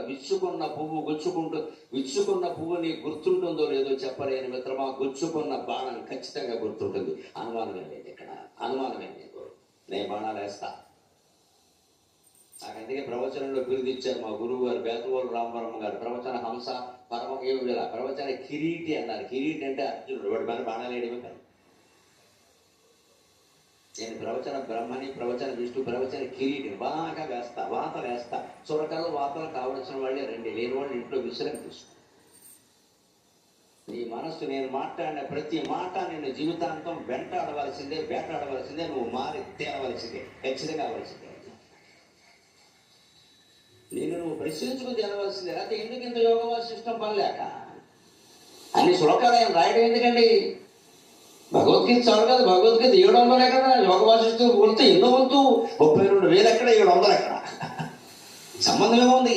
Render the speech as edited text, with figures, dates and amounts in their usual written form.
విచ్చుకున్న పువ్వు విచ్చుకున్న పువ్వు నీకు గుర్తుంటుందో లేదో చెప్పలేని మిత్రమా, గుచ్చుకున్న బాణం ఖచ్చితంగా గుర్తుంటుంది. అనుమానమే లేదు, ఇక్కడ అనుమానమే లేదు. నేను బాణాలు వేస్తా. నాకు అందుకే ప్రవచనంలో బిరుదిచ్చారు మా గురువు గారు బేతవోలు రామవరమ్మ గారు. ప్రవచన హంస ప్రవచన కిరీటి అన్నారు. కిరీటి అంటే అర్జునుడు, వాడి పైన బాణాలు వేయడమే కాదు. నేను ప్రవచన బ్రహ్మని, ప్రవచన విష్ణు, ప్రవచన కిరీటిని బాగా వేస్తా, వాత వేస్తా. చురకలు వాతలు కావలసిన వాళ్ళే రండి, లేని వాళ్ళు ఇంట్లో విశ్రాంతి తీసుకో. నీ మనస్సు నేను మాట్లాడిన ప్రతి మాట నిన్ను జీవితాంతం వెంటాడవలసిందే, వేటాడవలసిందే, నువ్వు మారి తేలవలసిందే, ఖచ్చితంగా అవలసిందే. నేను నువ్వు ప్రశ్నించుకుని తెలవలసిందే. అయితే ఎందుకు ఇంత యోగ వాసిష్టం పనిలేక అన్ని శ్లోకాలు ఆయన రాయడం ఎందుకండి? భగవద్గీత చాలు కదా, భగవద్గీత 700 ఎక్కడ, యోగ వాసిష్టం కొడితే ఎన్నో వంతు 32,000 ఎక్కడ, 700 ఎక్కడ, సంబంధం ఏముంది?